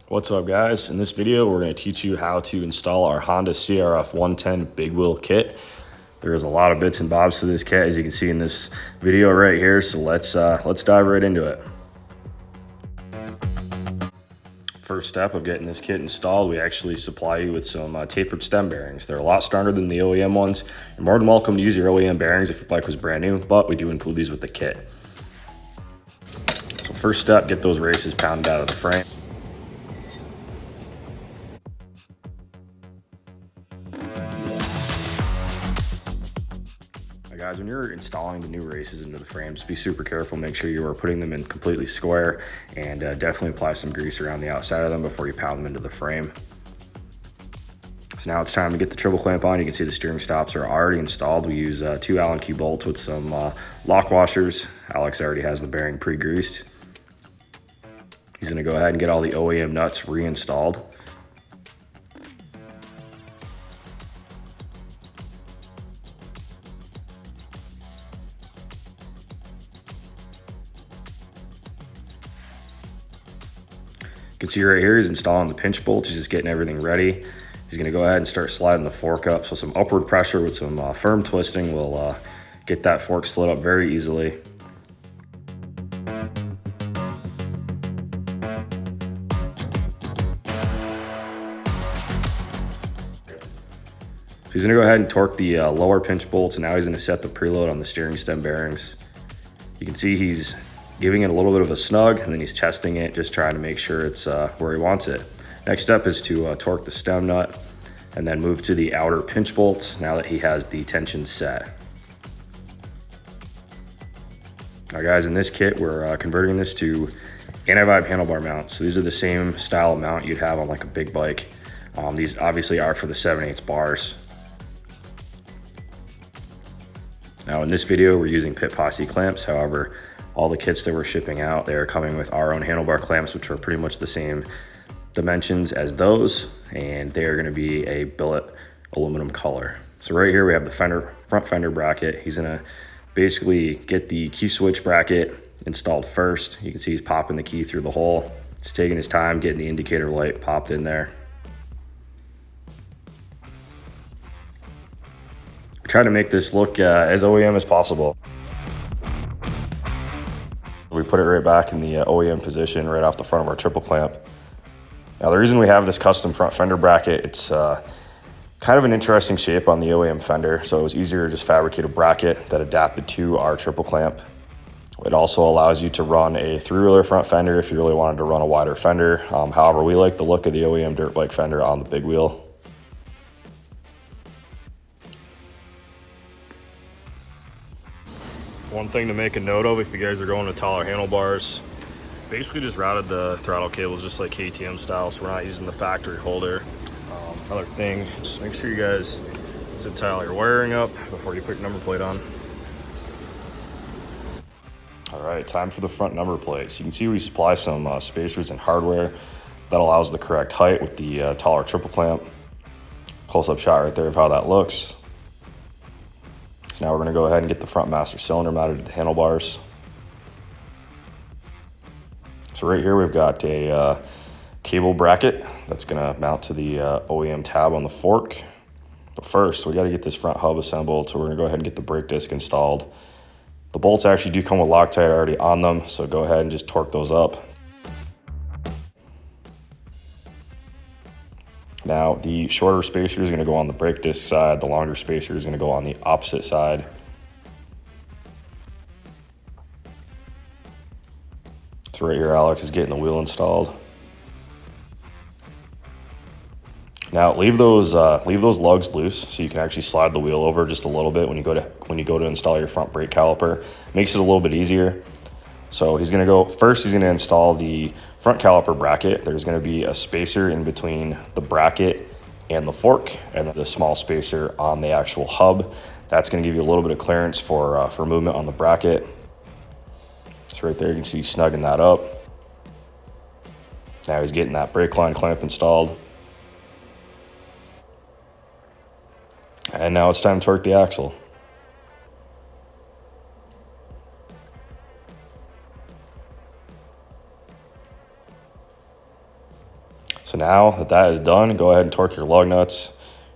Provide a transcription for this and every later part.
What's up, guys? In this video we're going to teach you how to install our Honda CRF110 big wheel kit. There's a lot of bits and bobs to this kit, as you can see in this video right here, so let's dive right into it. First step of getting this kit installed, we actually supply you with some tapered stem bearings. They're a lot stronger than the OEM ones. You're more than welcome to use your OEM bearings if your bike was brand new, but we do include these with the kit. So first step, get those races pounded out of the frame. Guys, when you're installing the new races into the frame, just be super careful. Make sure you are putting them in completely square, and definitely apply some grease around the outside of them before you pound them into the frame. So now it's time to get the triple clamp on. You can see the steering stops are already installed. We use 2 Allen key bolts with some lock washers. Alex already has the bearing pre-greased. He's going to go ahead and get all the OEM nuts reinstalled. You can see right here, he's installing the pinch bolts. He's just getting everything ready. He's gonna go ahead and start sliding the fork up. So some upward pressure with some firm twisting will get that fork slid up very easily. So he's gonna go ahead and torque the lower pinch bolts, and now he's gonna set the preload on the steering stem bearings. You can see he's giving it a little bit of a snug, and then he's testing it, just trying to make sure it's where he wants it. Next step is to torque the stem nut, and then move to the outer pinch bolts now that he has the tension set. Now guys, in this kit, we're converting this to anti-vibe handlebar mounts. So these are the same style of mount you'd have on like a big bike. These obviously are for the 7/8 bars. Now in this video, we're using Pit Posse clamps. However, all the kits that we're shipping out, they're coming with our own handlebar clamps, which are pretty much the same dimensions as those, and they are gonna be a billet aluminum color. So right here we have the front fender bracket. He's gonna basically get the key switch bracket installed first. You can see he's popping the key through the hole. He's taking his time getting the indicator light popped in there. Try to make this look as OEM as possible. We put it right back in the OEM position right off the front of our triple clamp. Now the reason we have this custom front fender bracket, it's kind of an interesting shape on the OEM fender, so it was easier to just fabricate a bracket that adapted to our triple clamp. It also allows you to run a 3-wheeler front fender if you really wanted to run a wider fender. However, we like the look of the OEM dirt bike fender on the big wheel. One thing to make a note of if you guys are going to taller handlebars, basically just routed the throttle cables just like KTM style, so we're not using the factory holder. Another thing, just make sure you guys zip tie all your wiring up before you put your number plate on. All right, time for the front number plates. You can see we supply some spacers and hardware that allows the correct height with the taller triple clamp. Close-up shot right there of how that looks. So now we're going to go ahead and get the front master cylinder mounted to the handlebars. So right here we've got a cable bracket that's going to mount to the OEM tab on the fork. But first, we got to get this front hub assembled, so we're going to go ahead and get the brake disc installed. The bolts actually do come with Loctite already on them, so go ahead and just torque those up. Now, the shorter spacer is going to go on the brake disc side. The longer spacer is going to go on the opposite side. So right here, Alex is getting the wheel installed. Now, leave those lugs loose so you can actually slide the wheel over just a little bit when you go to install your front brake caliper. Makes it a little bit easier. So he's going to go first. He's going to install the front caliper bracket. There's going to be a spacer in between the bracket and the fork, and then the small spacer on the actual hub. That's going to give you a little bit of clearance for movement on the bracket. So right there, you can see snugging that up. Now he's getting that brake line clamp installed. And now it's time to torque the axle. So now that that is done, go ahead and torque your lug nuts.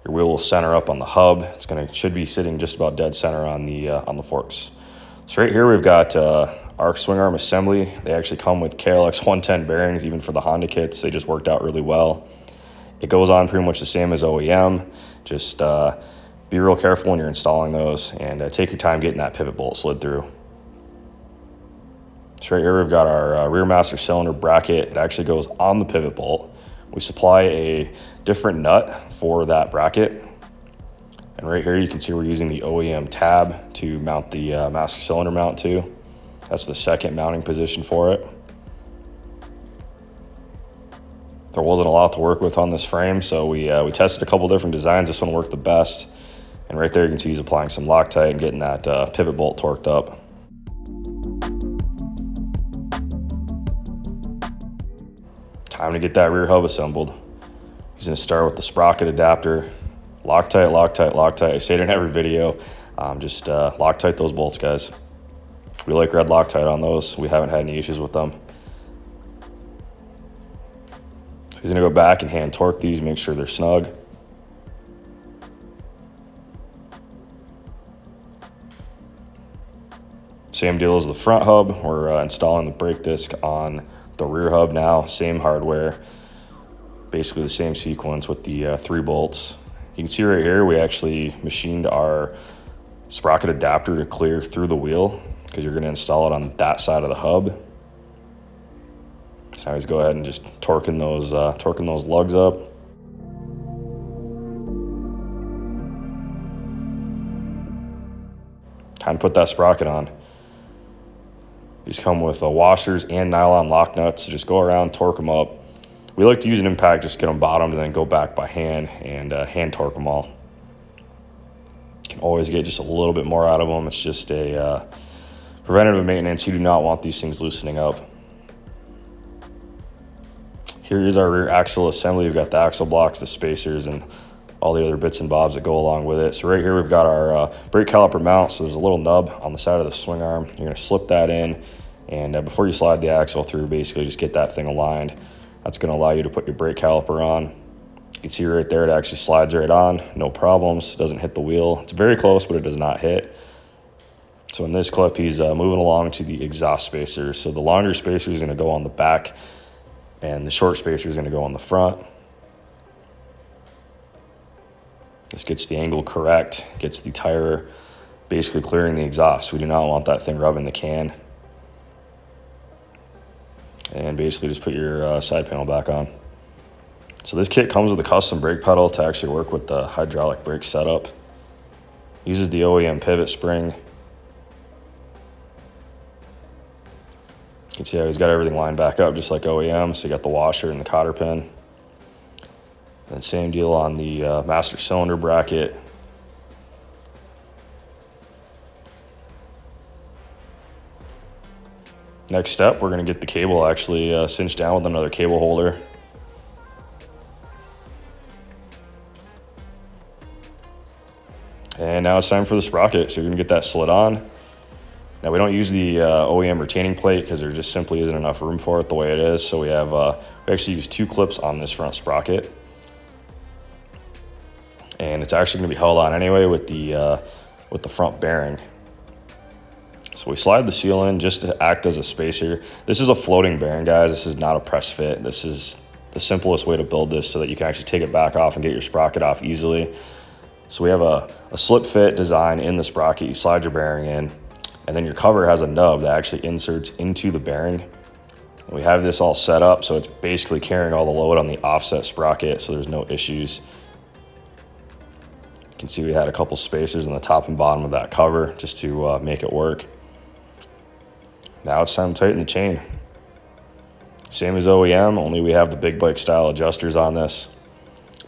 Your wheel will center up on the hub. Should be sitting just about dead center on the forks. So right here we've got our swing arm assembly. They actually come with KLX110 bearings, even for the Honda kits. They just worked out really well. It goes on pretty much the same as OEM. Just be real careful when you're installing those, and take your time getting that pivot bolt slid through. So right here we've got our rear master cylinder bracket. It actually goes on the pivot bolt. We supply a different nut for that bracket. And right here you can see we're using the OEM tab to mount the master cylinder mount to. That's the second mounting position for it. There wasn't a lot to work with on this frame, so we tested a couple different designs. This one worked the best. And right there you can see he's applying some Loctite and getting that pivot bolt torqued up. Time to get that rear hub assembled. He's going to start with the sprocket adapter. Loctite, Loctite, Loctite. I say it in every video. Just Loctite those bolts, guys. We like red Loctite on those. We haven't had any issues with them. He's going to go back and hand torque these, make sure they're snug. Same deal as the front hub. We're installing the brake disc on the rear hub now. Same hardware. Basically the same sequence with the 3 bolts. You can see right here we actually machined our sprocket adapter to clear through the wheel because you're going to install it on that side of the hub. So now he's go ahead and just torquing those lugs up. Time to put that sprocket on. These come with washers and nylon lock nuts, so just go around, torque them up. We like to use an impact, just get them bottomed and then go back by hand and hand torque them all. You can always get just a little bit more out of them. It's just a preventative maintenance. You do not want these things loosening up. Here is our rear axle assembly. We've got the axle blocks, the spacers, and all the other bits and bobs that go along with it. So right here we've got our brake caliper mount. So there's a little nub on the side of the swing arm. You're going to slip that in, and before you slide the axle through, basically just get that thing aligned. That's going to allow you to put your brake caliper on. You can see right there it actually slides right on, no problems. Doesn't hit the wheel. It's very close, but it does not hit. So in this clip he's moving along to the exhaust spacer. So the longer spacer is going to go on the back, and the short spacer is going to go on the front. This gets the angle correct, gets the tire basically clearing the exhaust. We do not want that thing rubbing the can. And basically just put your side panel back on. So this kit comes with a custom brake pedal to actually work with the hydraulic brake setup. Uses the OEM pivot spring. You can see how he's got everything lined back up just like OEM. So you got the washer and the cotter pin. And same deal on the master cylinder bracket. Next step, we're going to get the cable actually cinched down with another cable holder. And now it's time for the sprocket. So you're going to get that slid on. Now we don't use the OEM retaining plate because there just simply isn't enough room for it the way it is. So we actually use 2 clips on this front sprocket. And it's actually going to be held on anyway with the front bearing. So we slide the seal in just to act as a spacer. This is a floating bearing, guys. This is not a press fit. This is the simplest way to build this so that you can actually take it back off and get your sprocket off easily. So we have a slip fit design in the sprocket. You slide your bearing in, and then your cover has a nub that actually inserts into the bearing. We have this all set up so it's basically carrying all the load on the offset sprocket, so there's no issues. You can see we had a couple spacers on the top and bottom of that cover just to make it work. Now it's time to tighten the chain. Same as OEM, only we have the big bike style adjusters on this.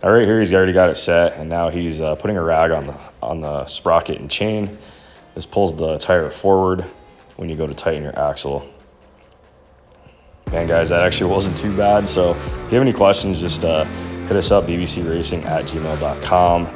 All right, here he's already got it set, and now he's putting a rag on the sprocket and chain. This pulls the tire forward when you go to tighten your axle. Man, guys, that actually wasn't too bad. So if you have any questions, just hit us up, bbcracing@gmail.com.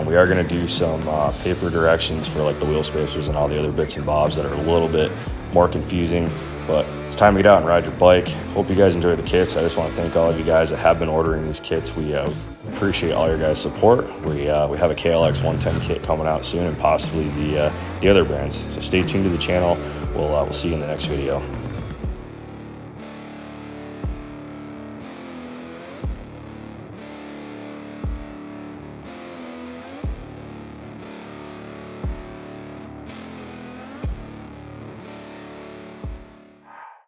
We are going to do some paper directions for like the wheel spacers and all the other bits and bobs that are a little bit more confusing, but it's time to get out and ride your bike. Hope you guys enjoy the kits. I just want to thank all of you guys that have been ordering these kits. We appreciate all your guys' support. We have a KLX 110 kit coming out soon, and possibly the other brands. So stay tuned to the channel. We'll see you in the next video.